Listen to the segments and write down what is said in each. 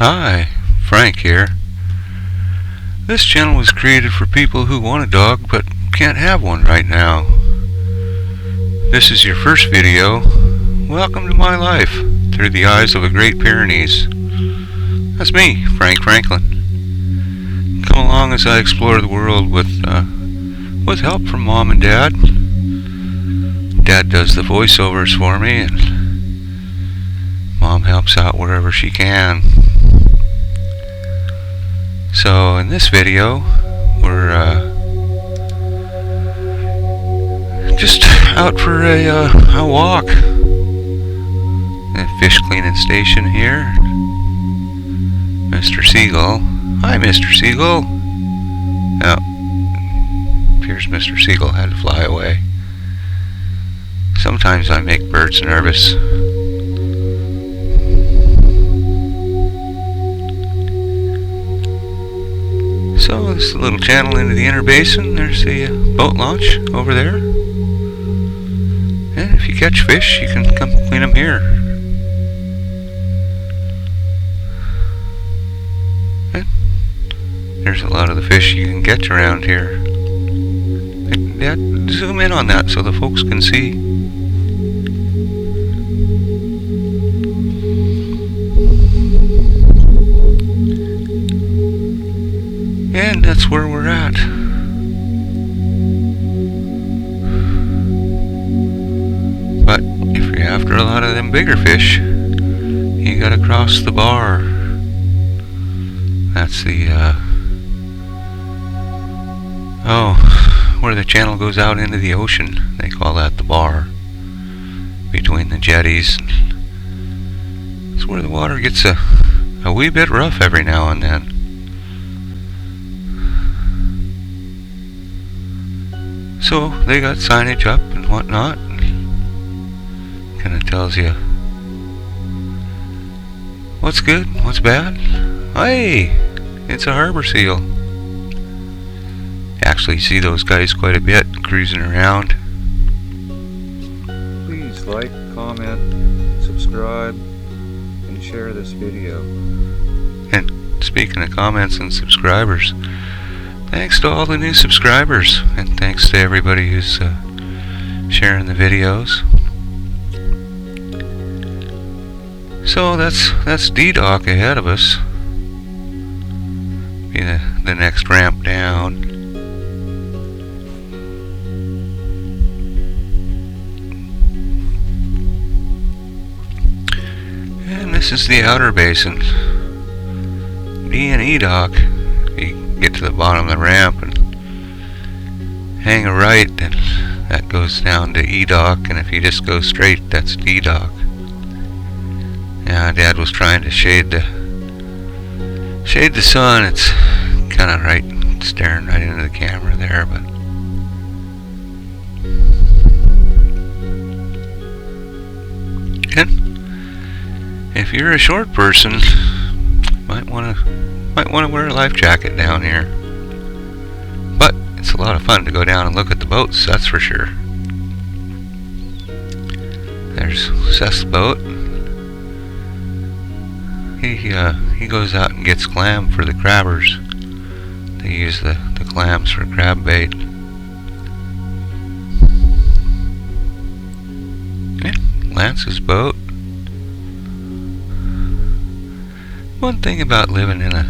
Hi, Frank here. This channel was created for people who want a dog but can't have one right now. This is your first video. Welcome to my life through the eyes of a Great Pyrenees. That's me, Frank Franklin. Come along as I explore the world with help from Mom and Dad. Dad does the voiceovers for me and Mom helps out wherever she can. So in this video, we're just out for a walk. A fish cleaning station here. Mr. Seagull. Hi, Mr. Seagull. Oh, appears Mr. Seagull had to fly away. Sometimes I make birds nervous. So this is a little channel into the inner basin. There's the boat launch over there. And if you catch fish, you can come clean them here. And there's a lot of the fish you can catch around here. Dad, zoom in on that so the folks can see. And that's where we're at. But if you're after a lot of them bigger fish, you gotta cross the bar. That's the where the channel goes out into the ocean. They call that the bar, between the jetties. It's where the water gets a wee bit rough every now and then. So they got signage up and whatnot. Kinda tells you what's good, what's bad. Hey, it's a harbor seal. Actually see those guys quite a bit cruising around. Please like, comment, subscribe, and share this video. And speaking of comments and subscribers, thanks to all the new subscribers, and thanks to everybody who's sharing the videos. So that's D-Dock ahead of us. Be the next ramp down. And this is the outer basin. D and E dock. You get to the bottom of the ramp and hang a right, and that goes down to E dock, and if you just go straight, that's D dock. Yeah, Dad was trying to shade the sun. It's kind of right, staring right into the camera there, but and if you're a short person, might want to wear a life jacket down here. But it's a lot of fun to go down and look at the boats, that's for sure. There's Seth's boat. He goes out and gets clam for the crabbers. They use the clams for crab bait. Yeah, Lance's boat. One thing about living in a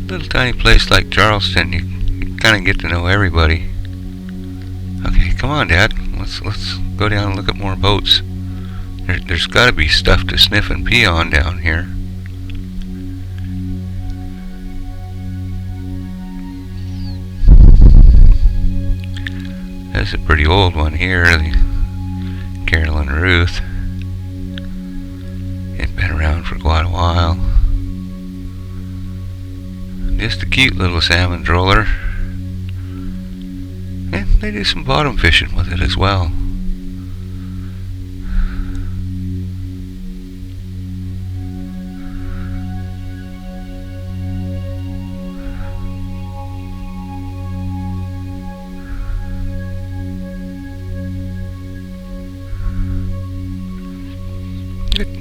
little tiny place like Charleston, you kind of get to know everybody. Okay, come on, Dad. Let's go down and look at more boats. There's got to be stuff to sniff and pee on down here. There's a pretty old one here, the Carolyn Ruth. It's been around for quite a while. Just a cute little salmon troller. And they do some bottom fishing with it as well.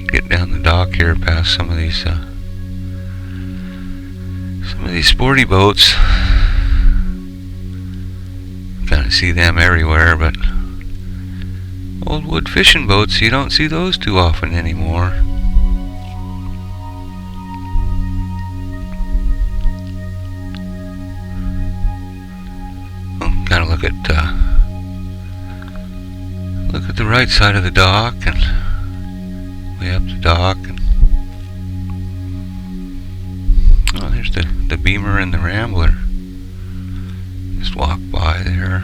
Get down the dock here past some of these Some of these sporty boats, kind of see them everywhere, but old wood fishing boats, you don't see those too often anymore. Kind of look at the right side of the dock and way up the dock, and oh, there's the Beamer and the Rambler. Just walk by there.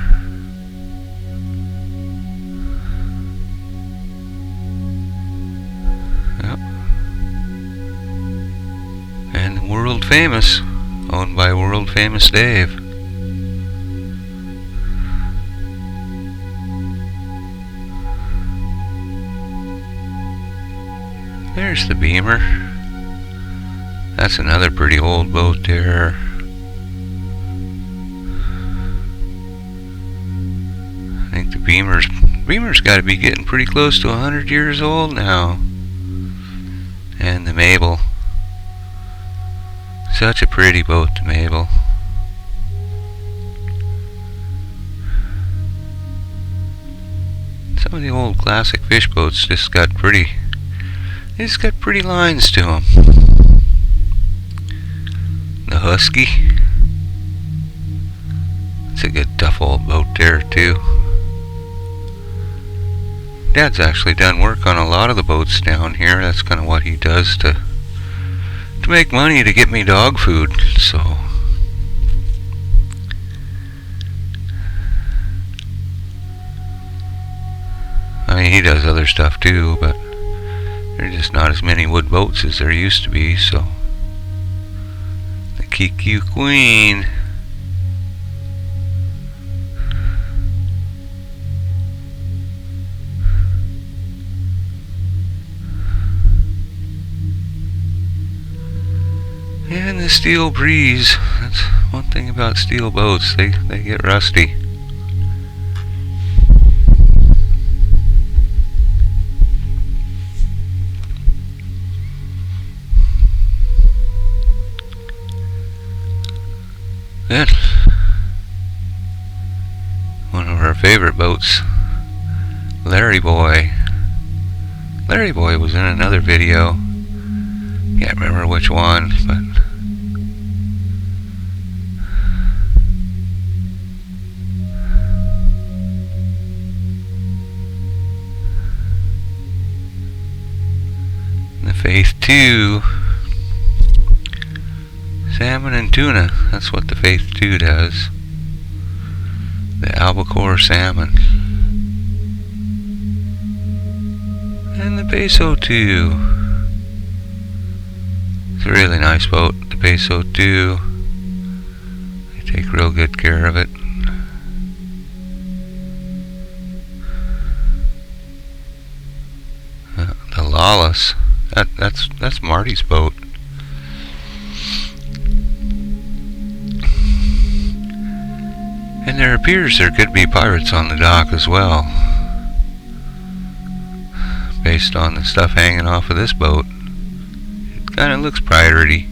Yep. And World Famous, owned by World Famous Dave. There's the Beamer. That's another pretty old boat there. I think the Beamer's got to be getting pretty close to 100 years old now. And the Mabel. Such a pretty boat, the Mabel. Some of the old classic fish boats just got pretty lines to them. The Husky. It's a good tough old boat there too. Dad's actually done work on a lot of the boats down here. That's kind of what he does to make money to get me dog food. So I mean, he does other stuff too, but there's just not as many wood boats as there used to be. So the KQ Queen. And the Steel Breeze. That's one thing about steel boats. They get rusty. Then one of our favorite boats, Larry Boy. Larry Boy was in another video. Can't remember which one, but the Faith 2. Salmon and tuna, that's what the Faith 2 does. The albacore salmon. And the Peso 2. It's a really nice boat, the Peso 2. They take real good care of it. The Lawless, that's Marty's boat. And there appears there could be pirates on the dock as well, based on the stuff hanging off of this boat. It kind of looks piratey.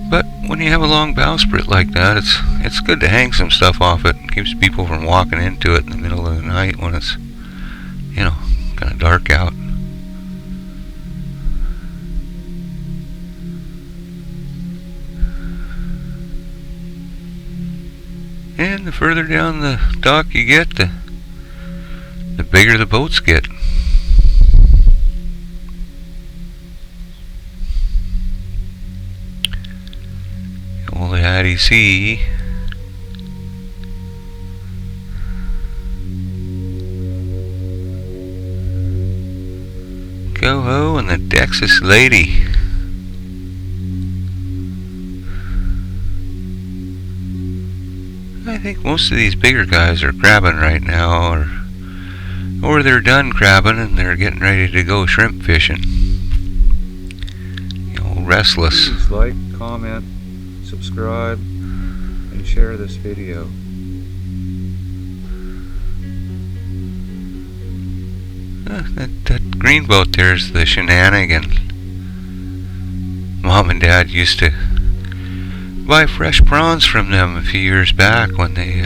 But when you have a long bowsprit like that, it's good to hang some stuff off it. It keeps people from walking into it in the middle of the night when it's, you know, kind of dark out. And the further down the dock you get, the bigger the boats get. Old Hattie C. Coho and the Texas Lady. I think most of these bigger guys are crabbing right now, or they're done crabbing and they're getting ready to go shrimp fishing. You know, Restless. Please like, comment, subscribe, and share this video. That green boat there's the Shenanigan. Mom and Dad used to buy fresh prawns from them a few years back when they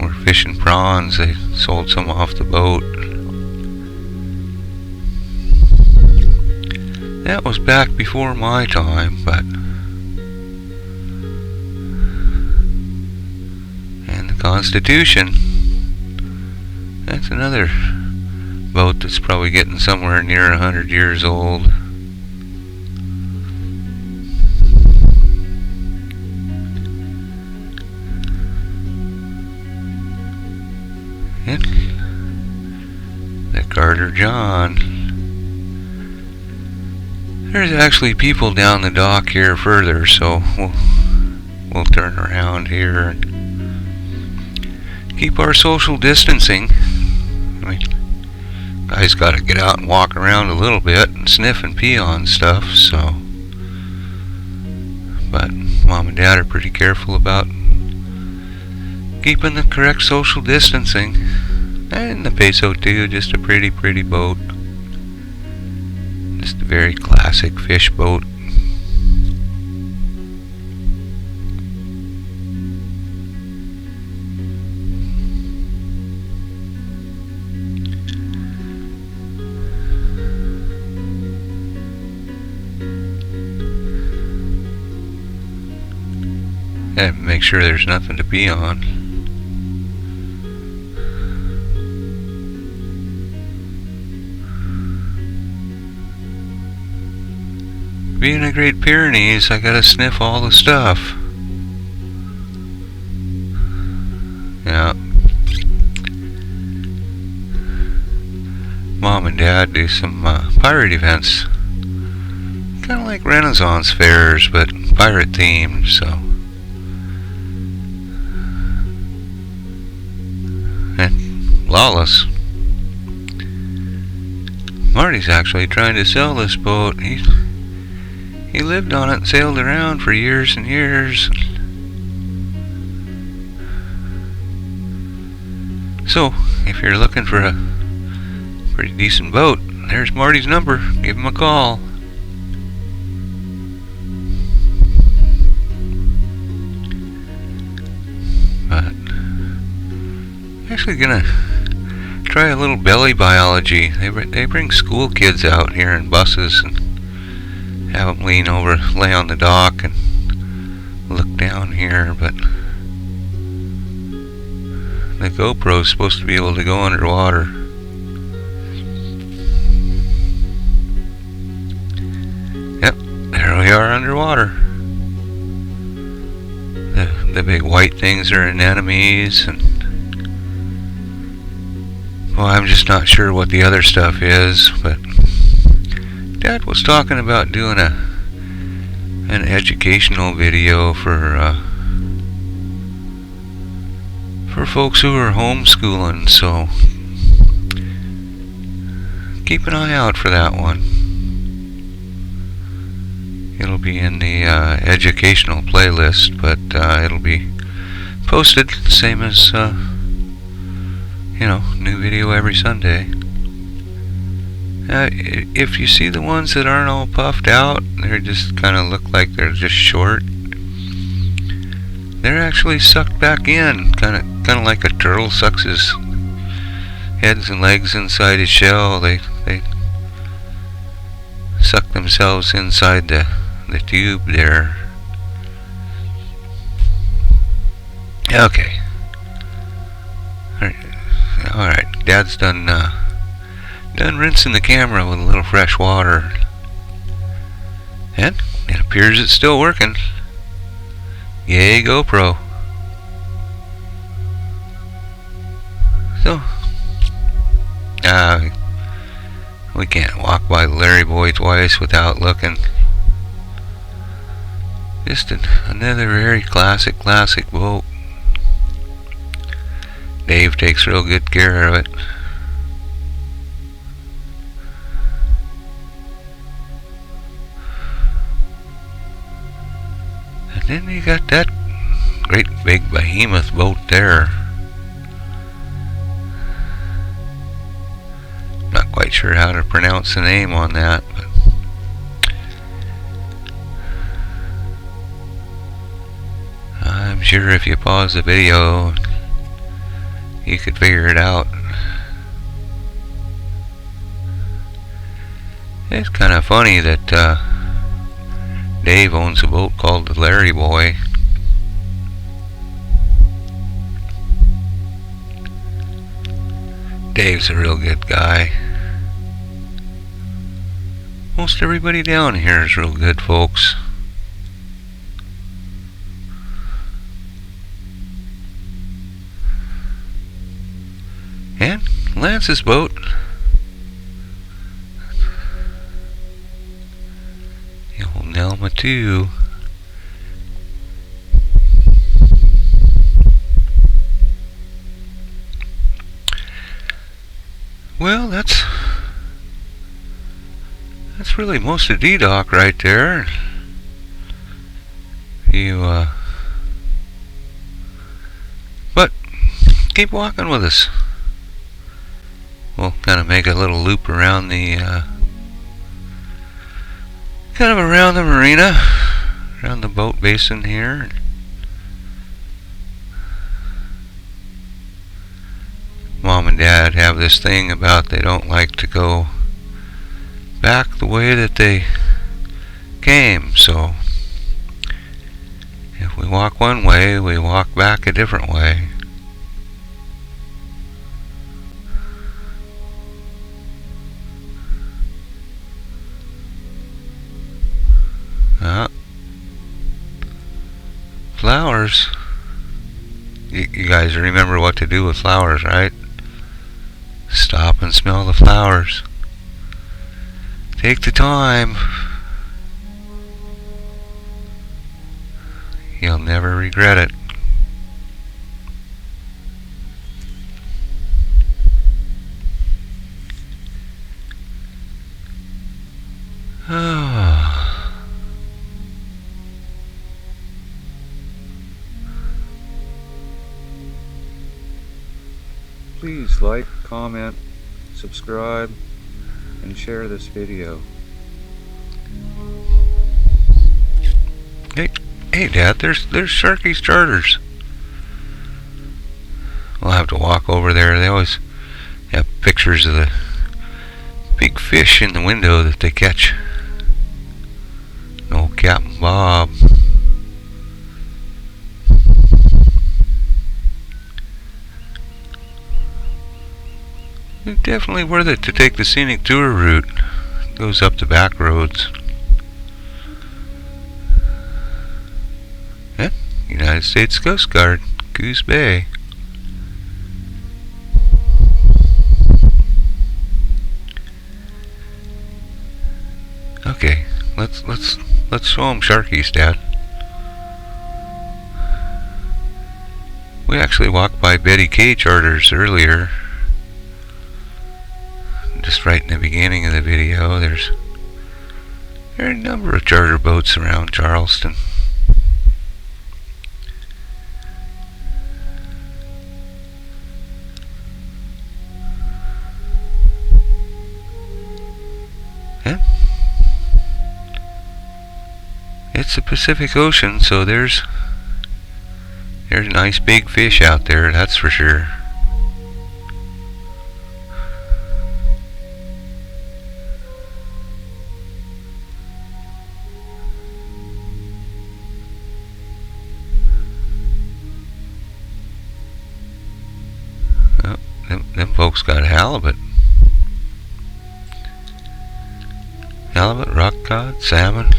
were fishing prawns. They sold some off the boat. That was back before my time, but and the Constitution, that's another boat that's probably getting somewhere near 100 years old. And the Carter John. There's actually people down the dock here further, so we'll turn around here and keep our social distancing. I mean, guys got to get out and walk around a little bit and sniff and pee on stuff, so. But Mom and Dad are pretty careful about keeping the correct social distancing. And the Peso too, just a pretty boat. Just a very classic fish boat. And make sure there's nothing to pee on. Being a Great Pyrenees, I gotta sniff all the stuff. Yeah. Mom and Dad do some pirate events. Kind of like Renaissance fairs, but pirate themed, so. And Lawless. Marty's actually trying to sell this boat. He lived on it and sailed around for years and years. So, if you're looking for a pretty decent boat, there's Marty's number. Give him a call. But I'm actually gonna try a little belly biology. They bring school kids out here in buses and have them lay on the dock and look down here, but the GoPro's supposed to be able to go underwater. Yep, there we are underwater. The big white things are anemones, and well, I'm just not sure what the other stuff is, but Dad was talking about doing an educational video for folks who are homeschooling, so keep an eye out for that one. It'll be in the educational playlist, but it'll be posted same as new video every Sunday. If you see the ones that aren't all puffed out, they just kind of look like they're just short. They're actually sucked back in, kind of like a turtle sucks his heads and legs inside his shell. They suck themselves inside the tube there. Okay. All right. Dad's done rinsing the camera with a little fresh water, and it appears it's still working. Yay, GoPro. So we can't walk by Larry Boy twice without looking. Just another very classic boat. Dave takes real good care of it. And then you got that great big behemoth boat there. quite sure how to pronounce the name on that, but I'm sure if you pause the video you could figure it out. It's kind of funny that Dave owns a boat called the Larry Boy. Dave's a real good guy. Most everybody down here is real good, folks. And Lance's boat. The old Nelma too. Well, that's really most of D-Dock right there. But keep walking with us. We'll kind of make a little loop around the around the marina, around the boat basin here. Mom and Dad have this thing about they don't like to go back the way that they came, so if we walk one way, we walk back a different way. Flowers. You guys remember what to do with flowers, right? Stop and smell the flowers. Take the time. You'll never regret it. Please like, comment, subscribe, and share this video. Hey Dad, there's Sharky's Charters. We'll have to walk over there. They always have pictures of the big fish in the window that they catch. Old Captain Bob. It's definitely worth it to take the scenic tour route. It goes up the back roads. Yeah, United States Coast Guard, Coos Bay. Okay, let's show them Sharky's, Dad. We actually walked by Betty K Charters earlier. Just right in the beginning of the video, there are a number of charter boats around Charleston. Yeah. It's the Pacific Ocean, so there's nice big fish out there, that's for sure. Them folks got halibut. Halibut, rock cod, salmon.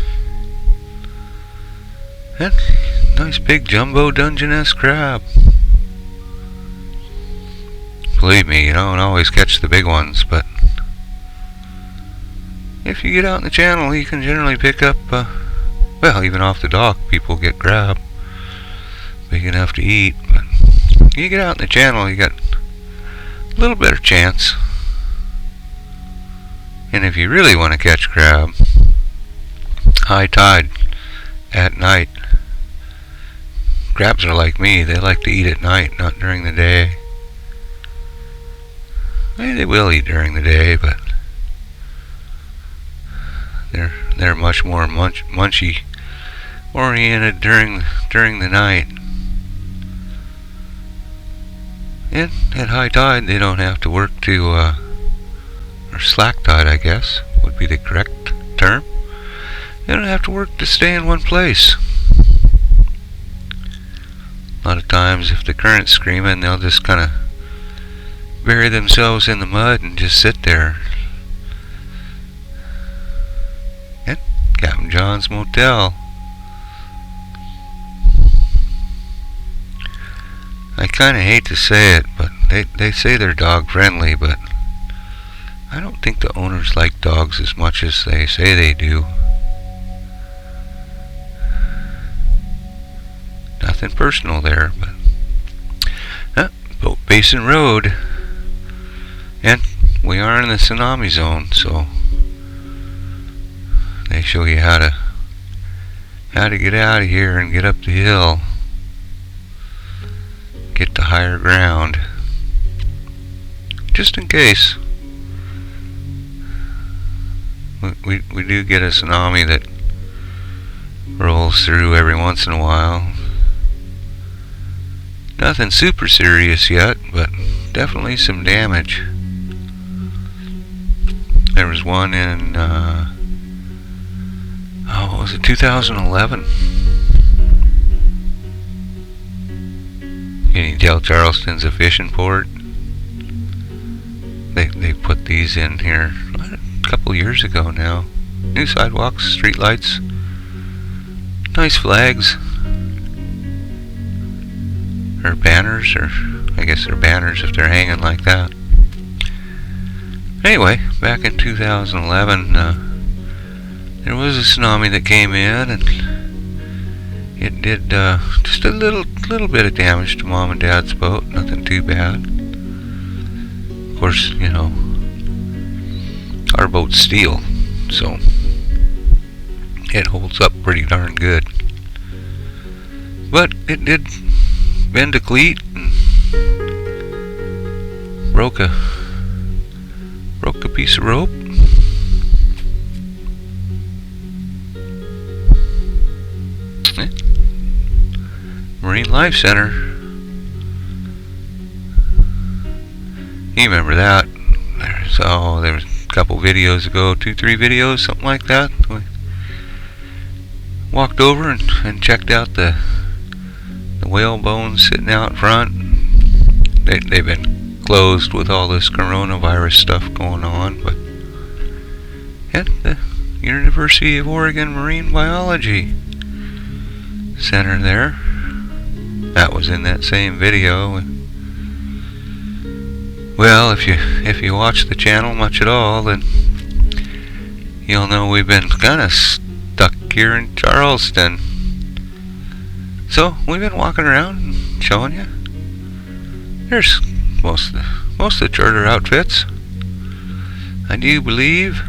And nice big jumbo Dungeness crab. Believe me, you don't always catch the big ones, but if you get out in the channel, you can generally pick up, well, even off the dock, people get crab big enough to eat. But you get out in the channel, you got a little better chance. And if you really want to catch crab, high tide at night. Crabs are like me, they like to eat at night, not during the day. They will eat during the day, but they're much more munchy oriented during the night. And at high tide, they don't have to work to, or slack tide, I guess, would be the correct term. They don't have to work to stay in one place. A lot of times, if the current's screaming, they'll just kind of bury themselves in the mud and just sit there. And Captain John's Motel. I kind of hate to say it, but they say they're dog friendly, but I don't think the owners like dogs as much as they say they do. Nothing personal there, but Boat Basin Road, and we are in the tsunami zone, so they show you how to get out of here and get up the hill. Get to higher ground, just in case we do get a tsunami that rolls through every once in a while. Nothing super serious yet, but definitely some damage. There was one in what was it, 2011? Can you tell Charleston's a fishing port? They put these in here a couple years ago now. New sidewalks, street lights, nice flags, or banners, or I guess they're banners if they're hanging like that. Anyway, back in 2011, there was a tsunami that came in, and it did just a little bit of damage to Mom and Dad's boat. Nothing too bad. Of course, you know, our boat's steel, so it holds up pretty darn good. But it did bend a cleat and broke a piece of rope. Marine Life Center. You remember that? There was a couple videos ago, 2-3 videos, something like that. We walked over and checked out the whale bones sitting out front. They've been closed with all this coronavirus stuff going on, but at the University of Oregon Marine Biology Center there. That was in that same video. Well, if you watch the channel much at all, then you'll know we've been kind of stuck here in Charleston. So we've been walking around and showing you. There's most of the charter outfits, I do believe.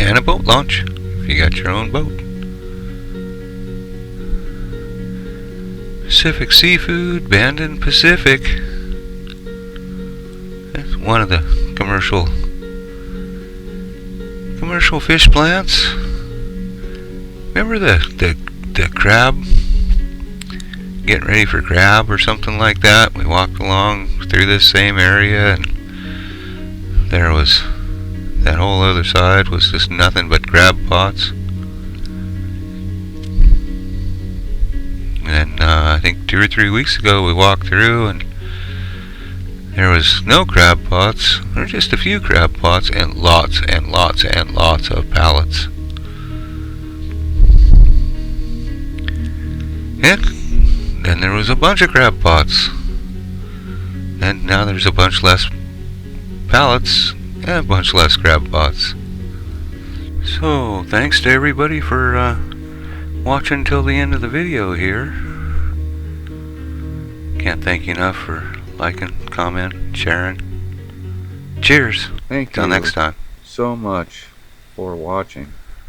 And a boat launch if you got your own boat. Pacific Seafood, Bandon Pacific. That's one of the commercial fish plants. Remember the crab? Getting ready for crab or something like that. We walked along through this same area, and there was that whole other side was just nothing but crab pots. And I think 2 or 3 weeks ago we walked through and there was no crab pots, or just a few crab pots, and lots and lots and lots of pallets. And then there was a bunch of crab pots, and now there's a bunch less pallets and a bunch less crab pots. So thanks to everybody for watching till the end of the video here. Can't thank you enough for liking, commenting, sharing. Cheers. Thank you till next time. so much for watching.